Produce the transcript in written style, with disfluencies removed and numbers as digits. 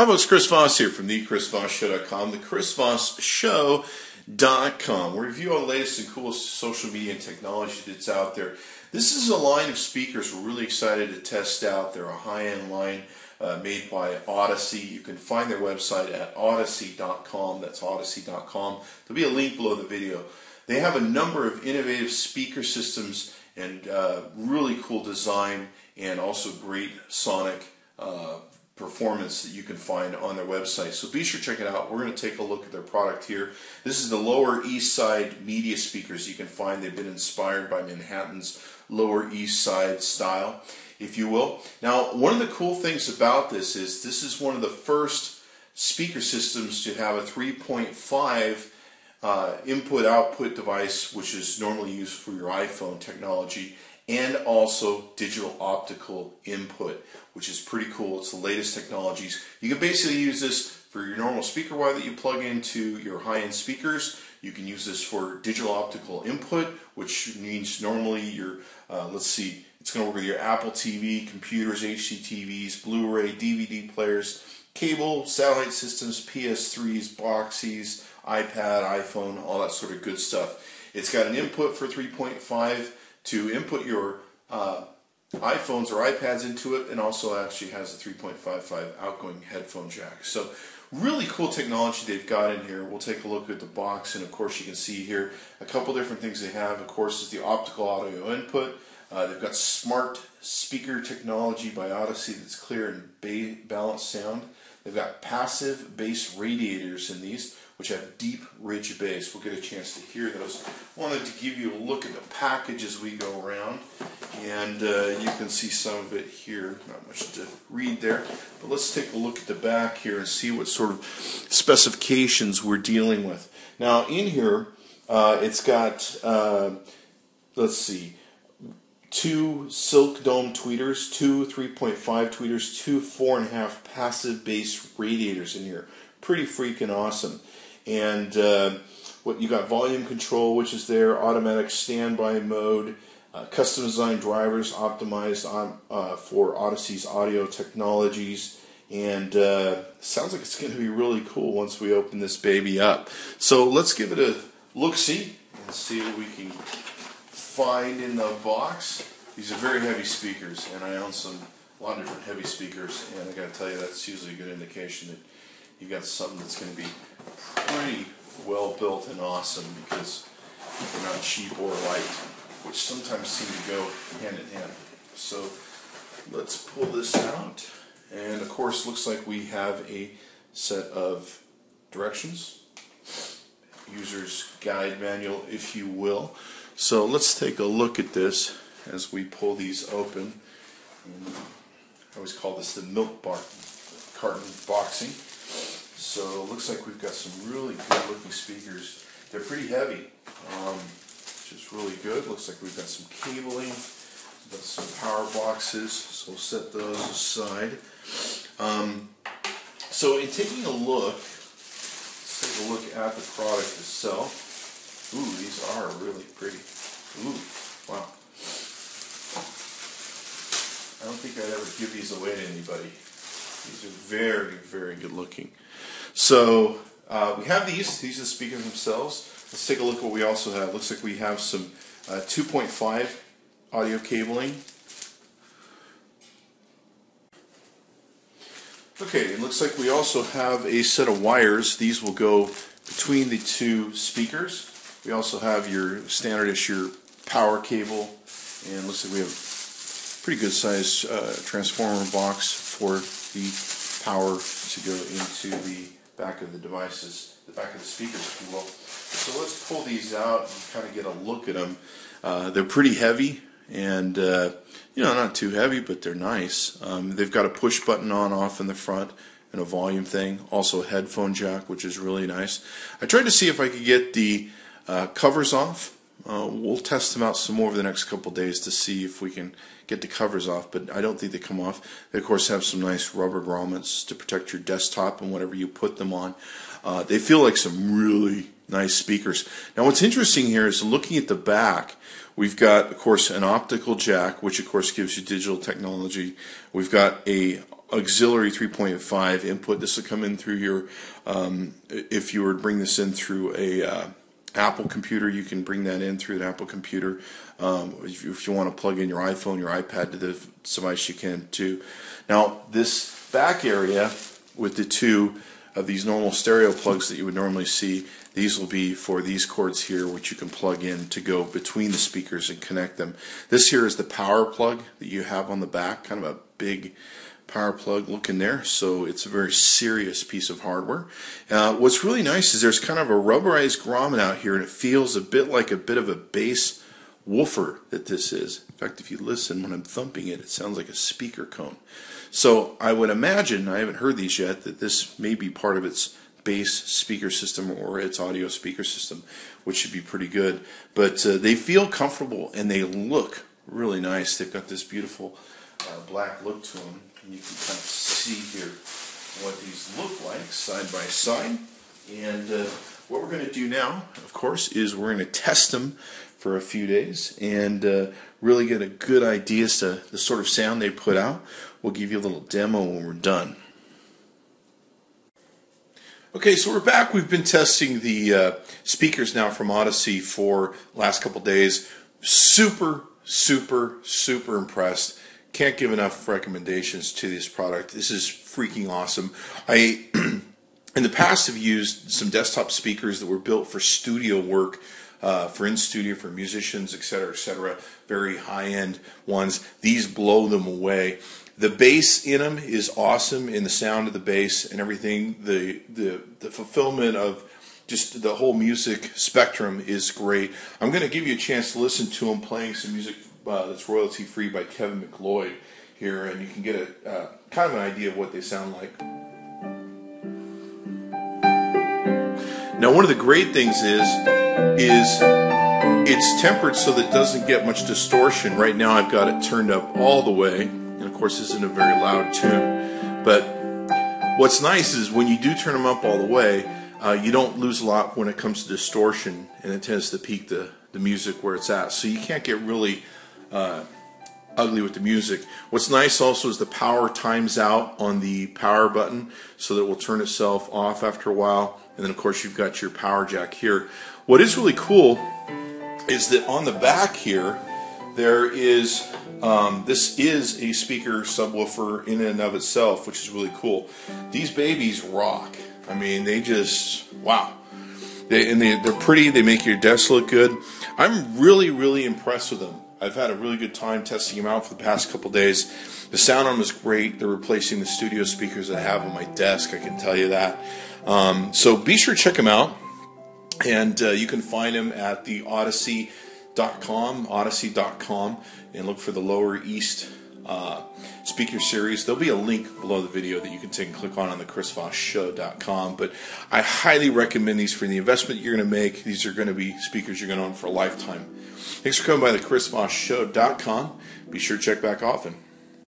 Hi folks, Chris Voss here from thechrisvossshow.com, thechrisvossshow.com. We review all the latest and coolest social media and technology that's out there. This is a line of speakers we're really excited to test out. They're a high-end line made by Audyssey. You can find their website at Audyssey.com. That's Audyssey.com. There'll be a link below the video. They have a number of innovative speaker systems and really cool design and also great sonic performance that you can find on their website. So be sure to check it out. We're going to take a look at their product here. This is the Lower East Side media speakers you can find. They've been inspired by Manhattan's Lower East Side style, if you will. Now, one of the cool things about this is one of the first speaker systems to have a 3.5 input-output device, which is normally used for your iPhone technology, and also digital optical input, which is pretty cool. It's the latest technologies. You can basically use this for your normal speaker wire that you plug into your high-end speakers. You can use this for digital optical input, which means normally your, it's going to work with your Apple TV, computers, HDTVs, Blu-ray, DVD players, cable, satellite systems, PS3s, Boxies, iPad, iPhone, all that sort of good stuff. It's got an input for 3.5 to input your iPhones or iPads into it, and also actually has a 3.55 outgoing headphone jack. So really cool technology they've got in here. We'll take a look at the box, and of course you can see here a couple different things they have. Of course is the optical audio input. They've got smart speaker technology by Audyssey that's clear and balanced sound. They've got passive bass radiators in these, which have deep, rich bass. We'll get a chance to hear those. Wanted to give you a look at the package as we go around, and you can see some of it here. Not much to read there, but let's take a look at the back here and see what sort of specifications we're dealing with. Now, in here, it's got, two silk dome tweeters, two 3.5 tweeters, two 4.5 passive bass radiators in here. Pretty freaking awesome. And what you got, volume control, which is there, automatic standby mode, custom designed drivers optimized for Audyssey's audio technologies, and sounds like it's going to be really cool once we open this baby up. So let's give it a look-see and see what we can find in the box. These are very heavy speakers, and I own a lot of different heavy speakers, and I got to tell you, that's usually a good indication that you've got something that's going to be pretty well built and awesome, because they're not cheap or light, which sometimes seem to go hand in hand. So let's pull this out, and of course looks like we have a set of directions, user's guide manual, if you will. So let's take a look at this as we pull these open. I always call this the milk carton boxing. So it looks like we've got some really good looking speakers. They're pretty heavy, which is really good. Looks like we've got some cabling, we've got some power boxes, so we'll set those aside. So in taking a look, let's take a look at the product itself. Ooh, these are really pretty. Ooh, wow. I don't think I'd ever give these away to anybody. These are very, very good looking. So we have these are the speakers themselves. Let's take a look at what we also have. Looks like we have some 2.5 audio cabling. Okay, it looks like we also have a set of wires. These will go between the two speakers. We also have your standard your power cable, and looks like we have a pretty good sized transformer box for the power to go into the back of the devices, the back of the speakers, if you will. So let's pull these out and kind of get a look at them. They're pretty heavy, and not too heavy, but they're nice. They've got a push button on/off in the front and a volume thing. Also a headphone jack, which is really nice. I tried to see if I could get the covers off. We'll test them out some more over the next couple days to see if we can get the covers off, but I don't think they come off. They of course have some nice rubber grommets to protect your desktop and whatever you put them on. They feel like some really nice speakers. Now what's interesting here is looking at the back, we've got of course an optical jack, which of course gives you digital technology. We've got a auxiliary 3.5 input. This will come in through your, if you were to bring this in through a Apple computer, you can bring that in through an Apple computer. If you want to plug in your iPhone, your iPad to the device, you can too. Now, this back area with the two of these normal stereo plugs that you would normally see, these will be for these cords here, which you can plug in to go between the speakers and connect them. This here is the power plug that you have on the back, kind of a big power plug look in there, so it's a very serious piece of hardware. What's really nice is there's kind of a rubberized grommet out here, and it feels a bit like a bit of a bass woofer that this is. In fact, if you listen when I'm thumping it, it sounds like a speaker cone. So I would imagine, I haven't heard these yet, that this may be part of its bass speaker system or its audio speaker system, which should be pretty good. But they feel comfortable and they look really nice. They've got this beautiful black look to them. And you can kind of see here what these look like side by side. And what we're going to do now, of course, is we're going to test them for a few days and really get a good idea as to the sort of sound they put out. We'll give you a little demo when we're done. Okay, so we're back. We've been testing the speakers now from Audyssey for the last couple days. Super impressed. Can't give enough recommendations to this product. This is freaking awesome. I, in the past, have used some desktop speakers that were built for studio work, for in-studio, for musicians, etc., very high-end ones. These blow them away. The bass in them is awesome, in the sound of the bass and everything. The fulfillment of just the whole music spectrum is great. I'm going to give you a chance to listen to them playing some music that's royalty-free by Kevin MacLeod here, and you can get a kind of an idea of what they sound like. Now, one of the great things is it's tempered so that it doesn't get much distortion. Right now I've got it turned up all the way, and of course this isn't a very loud tune, but what's nice is when you do turn them up all the way, you don't lose a lot when it comes to distortion, and it tends to peak the music where it's at, so you can't get really ugly with the music. What's nice also is the power times out on the power button, so that it will turn itself off after a while. And then of course you've got your power jack here. What is really cool is that on the back here there is this is a speaker subwoofer in and of itself, which is really cool. These babies rock. I mean, they just, wow. They're pretty. They make your desk look good. I'm really impressed with them. I've had a really good time testing them out for the past couple days. The sound on them is great. They're replacing the studio speakers I have on my desk, I can tell you that. So be sure to check them out. And you can find them at the Audyssey.com, and look for the Lower East speaker series. There'll be a link below the video that you can take and click on the chrisvossshow.com. But I highly recommend these for the investment you're going to make. These are going to be speakers you're going to own for a lifetime. Thanks for coming by the chrisvossshow.com. Be sure to check back often.